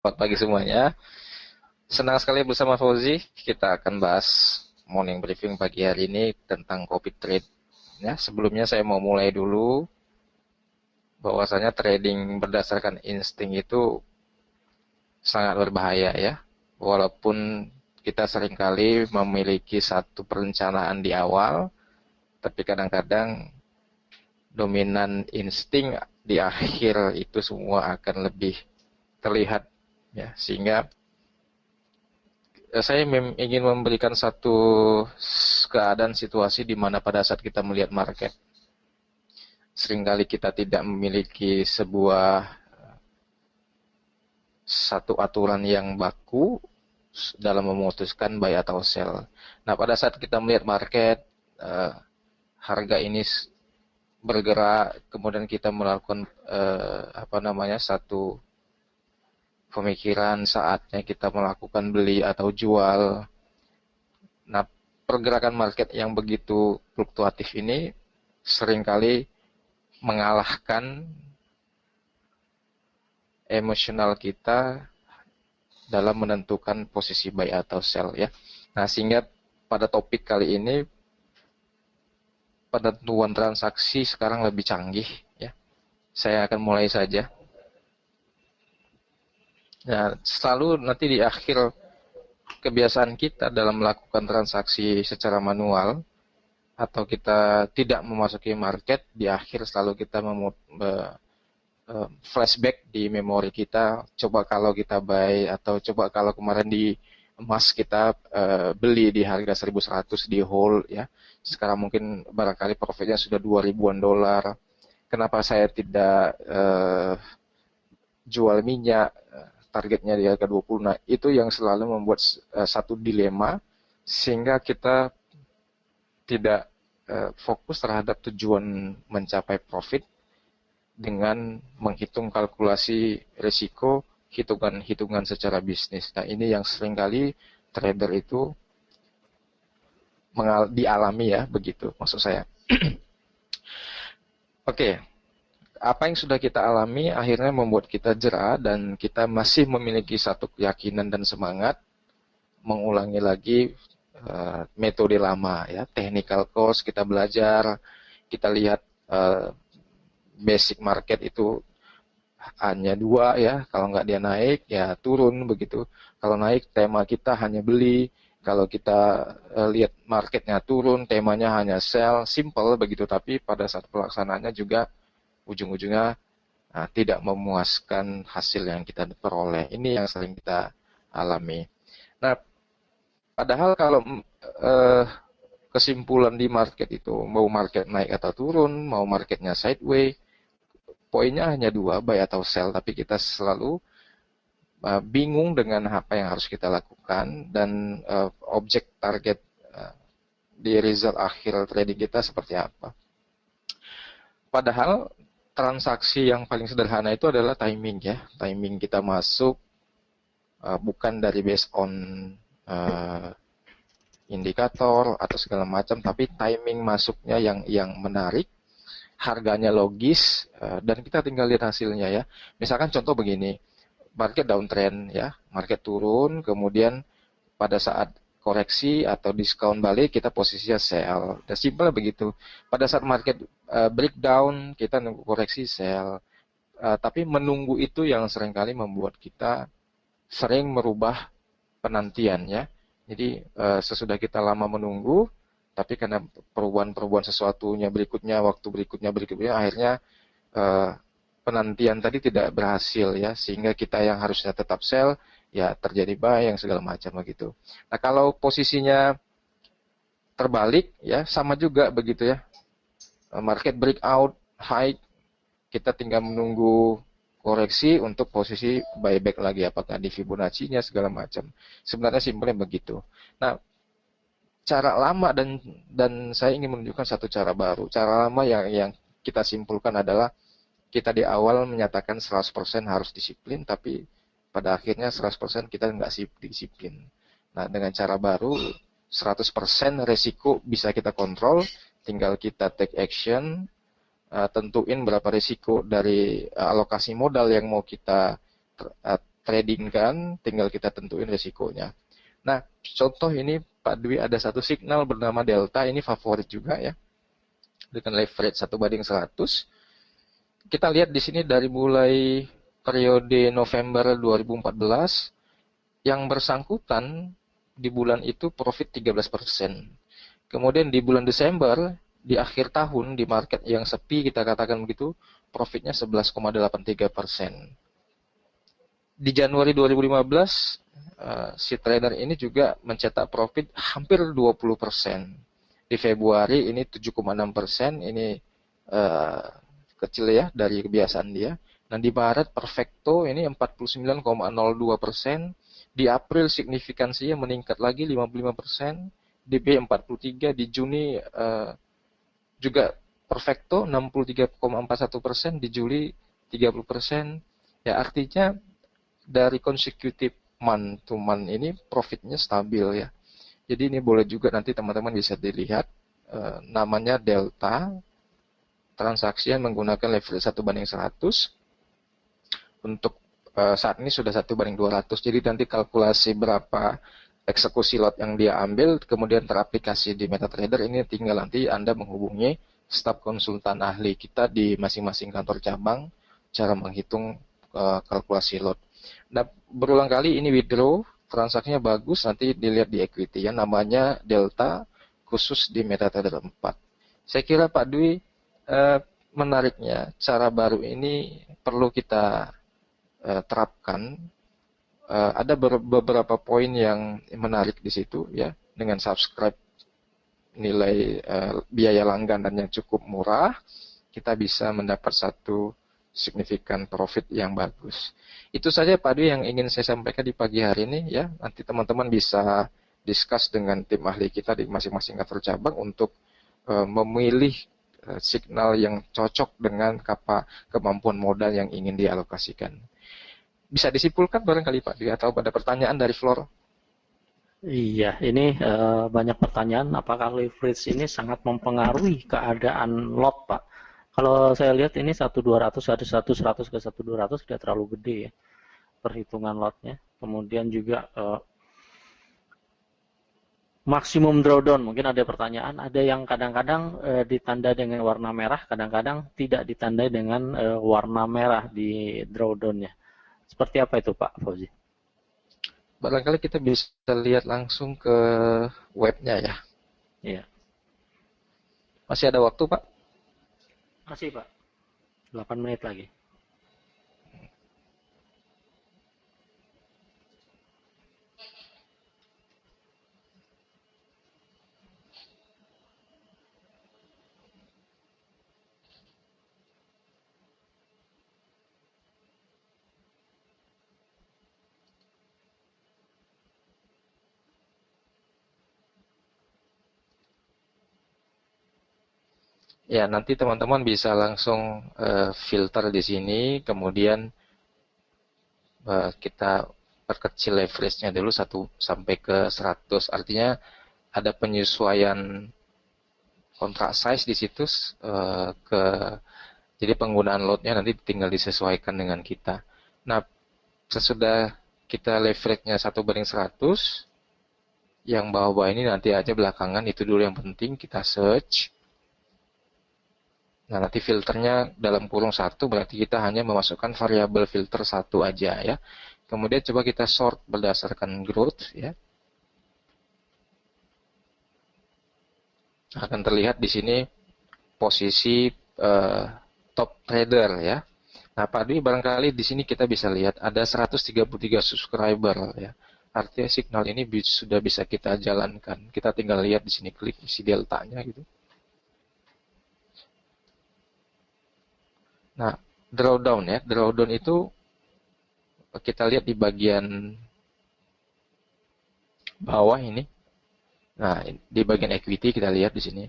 Selamat pagi semuanya. Senang sekali bersama Fauzi. Kita akan bahas morning briefing pagi hari ini tentang copy trade. Ya, sebelumnya saya mau mulai dulu bahwasanya trading berdasarkan insting itu sangat berbahaya ya. Walaupun kita seringkali memiliki satu perencanaan di awal, tapi kadang-kadang dominan insting di akhir itu semua akan lebih terlihat ya, sehingga saya ingin memberikan satu keadaan situasi di mana pada saat kita melihat market, seringkali kita tidak memiliki satu aturan yang baku dalam memutuskan buy atau sell. Nah, pada saat kita melihat market, harga ini bergerak, kemudian kita melakukan satu pemikiran saatnya kita melakukan beli atau jual. Nah, pergerakan market yang begitu fluktuatif ini seringkali mengalahkan emosional kita dalam menentukan posisi buy atau sell ya. Nah, sehingga pada topik kali ini penentuan transaksi sekarang lebih canggih ya. Saya akan mulai saja. Nah, selalu nanti di akhir kebiasaan kita dalam melakukan transaksi secara manual atau kita tidak memasuki market, di akhir selalu kita flashback di memori kita, coba kalau kita buy atau coba kalau kemarin di emas kita beli di harga 1.100 di hold ya, sekarang mungkin barangkali profitnya sudah 2 ribuan dolar, kenapa saya tidak jual minyak, targetnya di harga 20. Nah, itu yang selalu membuat satu dilema sehingga kita tidak fokus terhadap tujuan mencapai profit dengan menghitung kalkulasi risiko, hitungan-hitungan secara bisnis. Nah, ini yang seringkali trader itu dialami ya, begitu maksud saya. Oke, apa yang sudah kita alami akhirnya membuat kita jera dan kita masih memiliki satu keyakinan dan semangat mengulangi lagi metode lama ya, technical course kita belajar, kita lihat basic market itu hanya dua ya, kalau nggak dia naik ya turun begitu, kalau naik tema kita hanya beli, kalau kita lihat marketnya turun temanya hanya sell, simple begitu, tapi pada saat pelaksanaannya juga ujung-ujungnya tidak memuaskan hasil yang kita peroleh. Ini yang sering kita alami. Nah, padahal kalau kesimpulan di market itu mau market naik atau turun, mau marketnya sideways, poinnya hanya dua, buy atau sell, tapi kita selalu bingung dengan apa yang harus kita lakukan dan objek target di result akhir trading kita seperti apa. Padahal transaksi yang paling sederhana itu adalah timing ya, timing kita masuk bukan dari based on indikator atau segala macam, tapi timing masuknya yang menarik, harganya logis, dan kita tinggal lihat hasilnya ya. Misalkan contoh begini, market downtrend ya, market turun, kemudian pada saat koreksi atau diskon balik kita posisinya sell. Dan simple begitu. Pada saat market breakdown kita nunggu koreksi sell. Tapi menunggu itu yang seringkali membuat kita sering merubah penantian ya. Jadi sesudah kita lama menunggu, tapi karena perubahan-perubahan sesuatunya berikutnya, waktu berikutnya, akhirnya penantian tadi tidak berhasil ya, sehingga kita yang harusnya tetap sell ya terjadi buy yang segala macam begitu. Nah, kalau posisinya terbalik ya sama juga begitu ya. Market breakout high, kita tinggal menunggu koreksi untuk posisi buyback lagi, apakah di Fibonacci-nya segala macam. Sebenarnya simpelnya begitu. Nah, cara lama dan saya ingin menunjukkan satu cara baru. Cara lama yang kita simpulkan adalah kita di awal menyatakan 100% harus disiplin, tapi pada akhirnya 100% kita nggak disiplin. Nah, dengan cara baru 100% resiko bisa kita kontrol, tinggal kita take action, tentuin berapa risiko dari alokasi modal yang mau kita tradingkan, tinggal kita tentuin resikonya. Nah, contoh ini Pak Dwi ada satu signal bernama delta, ini favorit juga ya, dengan leverage 1:100. Kita lihat di sini dari mulai periode November 2014, yang bersangkutan di bulan itu profit 13%. Kemudian di bulan Desember, di akhir tahun, di market yang sepi, kita katakan begitu, profitnya 11,83%. Di Januari 2015, si trader ini juga mencetak profit hampir 20%. Di Februari ini 7,6%, ini kecil ya dari kebiasaan dia. Nah di Maret perfecto ini 49,02%. Di April signifikansinya meningkat lagi 55%. Di B 43, di Juni juga perfecto 63,41%, di Juli 30%. Ya artinya dari consecutive month to month ini profitnya stabil ya. Jadi ini boleh juga nanti teman-teman bisa dilihat, namanya delta, transaksi yang menggunakan leverage 1:100. Untuk saat ini sudah 1:200. Jadi nanti kalkulasi berapa eksekusi lot yang dia ambil kemudian teraplikasi di MetaTrader, ini tinggal nanti Anda menghubungi staf konsultan ahli kita di masing-masing kantor cabang cara menghitung kalkulasi lot. Nah, berulang kali ini withdraw, transaksinya bagus, nanti dilihat di equity ya, namanya delta khusus di MetaTrader 4. Saya kira Pak Dwi, menariknya cara baru ini perlu kita terapkan. Ada beberapa poin yang menarik di situ ya, dengan subscribe nilai biaya langganan yang cukup murah, kita bisa mendapat satu signifikan profit yang bagus. Itu saja Pak Dwi yang ingin saya sampaikan di pagi hari ini ya. Nanti teman-teman bisa discuss dengan tim ahli kita di masing-masing kantor cabang untuk memilih signal yang cocok dengan kemampuan modal yang ingin dialokasikan. Bisa disimpulkan barangkali Pak Dwi, atau ada pertanyaan dari floor? Iya, ini banyak pertanyaan. Apakah leverage ini sangat mempengaruhi keadaan lot, Pak? Kalau saya lihat ini 1.200, 1.100 ke 1.200 tidak terlalu gede ya perhitungan lotnya. Kemudian juga maksimum drawdown, mungkin ada pertanyaan. Ada yang kadang-kadang ditanda dengan warna merah, kadang-kadang tidak ditandai dengan warna merah di drawdownnya. Seperti apa itu Pak Fauzi? Barangkali kita bisa lihat langsung ke webnya ya. Iya. Masih ada waktu Pak? Masih Pak. 8 menit lagi. Ya, nanti teman-teman bisa langsung filter di sini, kemudian kita perkecil leverage-nya dulu 1 sampai ke 100. Artinya ada penyesuaian kontrak size di situ jadi penggunaan load-nya nanti tinggal disesuaikan dengan kita. Nah, sesudah kita leverage-nya 1:100, yang bawah-bawah ini nanti aja belakangan, itu dulu yang penting kita search. Nah, nanti filternya dalam kurung 1, berarti kita hanya memasukkan variabel filter 1 aja ya. Kemudian coba kita sort berdasarkan growth ya. Akan terlihat di sini posisi top trader ya. Nah, Pak Dwi, barangkali di sini kita bisa lihat ada 133 subscriber ya. Artinya signal ini sudah bisa kita jalankan. Kita tinggal lihat di sini, klik isi deltanya gitu. Nah, drawdown ya. Drawdown itu kita lihat di bagian bawah ini. Nah, di bagian equity kita lihat di sini.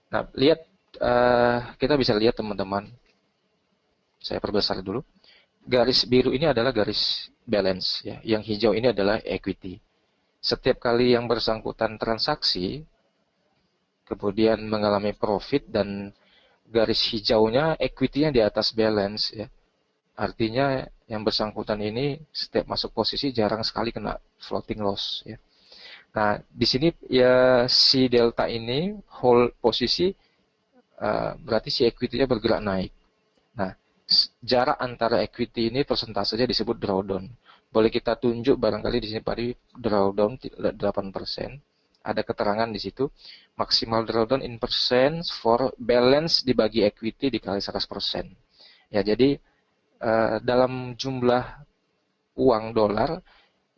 Nah, lihat kita bisa lihat teman-teman. Saya perbesar dulu. Garis biru ini adalah garis balance ya. Yang hijau ini adalah equity. Setiap kali yang bersangkutan transaksi kemudian mengalami profit dan garis hijaunya equity-nya di atas balance ya. Artinya yang bersangkutan ini setiap masuk posisi jarang sekali kena floating loss ya. Nah, di sini ya si delta ini hold posisi, berarti si equity-nya bergerak naik. Nah, jarak antara equity ini persentasenya disebut drawdown. Boleh kita tunjuk barangkali di sini pada drawdown 8%. Ada keterangan di situ. Maksimal drawdown in percent for balance dibagi equity dikali 100%. Ya, jadi dalam jumlah uang dolar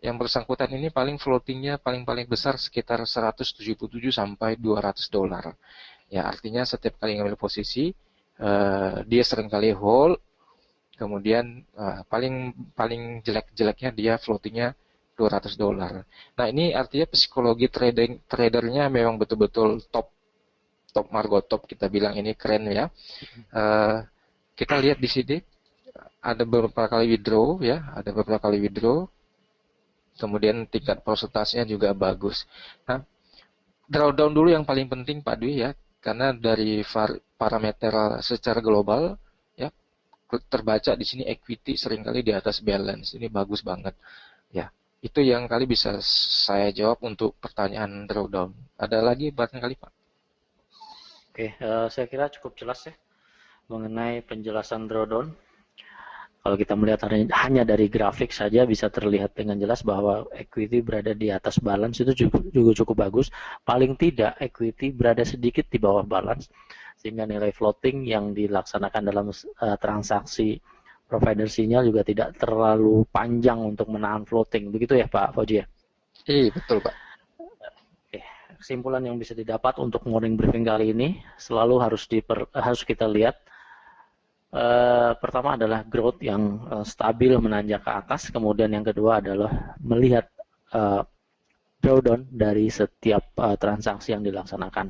yang bersangkutan ini paling floatingnya paling besar sekitar 177 sampai 200 dolar. Ya, artinya setiap kali ngambil posisi dia seringkali hold, kemudian paling jelek-jeleknya dia floatingnya 200 dolar. Nah, ini artinya psikologi tradernya memang betul-betul top Margo top, kita bilang ini keren ya. Kita lihat di sini ada beberapa kali withdraw ya, kemudian tingkat persentasenya juga bagus. Nah, drawdown dulu yang paling penting Pak Dwi ya, karena dari parameter secara global ya terbaca di sini equity seringkali di atas balance. Ini bagus banget ya. Itu yang kali bisa saya jawab untuk pertanyaan drawdown. Ada lagi barangkali Pak? Oke, saya kira cukup jelas ya mengenai penjelasan drawdown. Kalau kita melihat hanya dari grafik saja bisa terlihat dengan jelas bahwa equity berada di atas balance itu juga cukup bagus. Paling tidak equity berada sedikit di bawah balance sehingga nilai floating yang dilaksanakan dalam transaksi provider sinyal juga tidak terlalu panjang untuk menahan floating. Begitu ya Pak Fauji ya? Iya, betul Pak. Oke, kesimpulan yang bisa didapat untuk morning briefing kali ini selalu harus kita lihat. Pertama adalah growth yang stabil menanjak ke atas, kemudian yang kedua adalah melihat drawdown dari setiap transaksi yang dilaksanakan.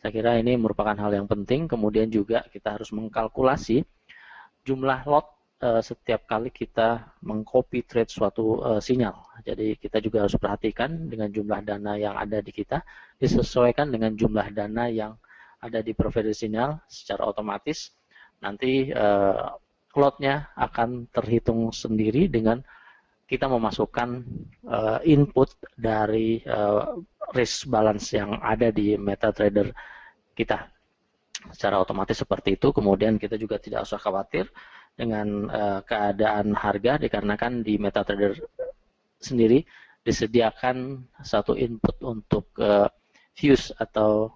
Saya kira ini merupakan hal yang penting. Kemudian juga kita harus mengkalkulasi jumlah lot setiap kali kita mengcopy trade suatu sinyal. Jadi kita juga harus perhatikan dengan jumlah dana yang ada di kita disesuaikan dengan jumlah dana yang ada di provider sinyal secara otomatis. Nanti lotnya akan terhitung sendiri dengan kita memasukkan input dari risk balance yang ada di MetaTrader kita secara otomatis seperti itu. Kemudian kita juga tidak usah khawatir dengan keadaan harga dikarenakan di MetaTrader sendiri disediakan satu input untuk fuse atau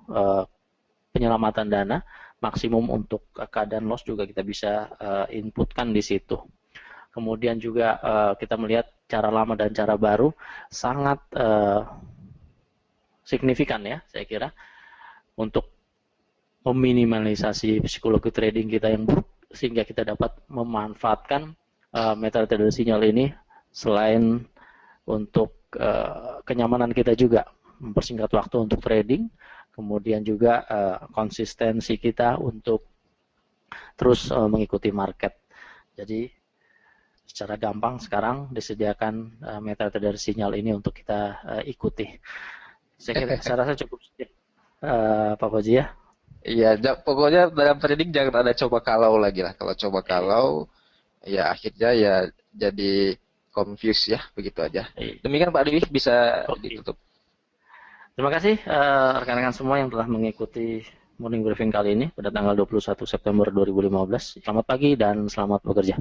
penyelamatan dana. Maksimum untuk keadaan loss juga kita bisa inputkan di situ. Kemudian juga kita melihat cara lama dan cara baru sangat signifikan ya saya kira untuk meminimalisasi psikologi trading kita yang buruk sehingga kita dapat memanfaatkan MetaTrader sinyal ini selain untuk kenyamanan kita juga mempersingkat waktu untuk trading. Kemudian juga konsistensi kita untuk terus mengikuti market. Jadi secara gampang sekarang disediakan MetaTrader sinyal ini untuk kita ikuti. Saya rasa cukup Pak Fauji ya. Iya, pokoknya dalam trading jangan ada coba kalau lagi lah. Kalau coba kalau, ya akhirnya ya jadi confused ya, begitu aja. Demikian Pak Dewi, bisa ditutup. Terima kasih rekan-rekan semua yang telah mengikuti morning briefing kali ini pada tanggal 21 September 2015. Selamat pagi dan selamat bekerja.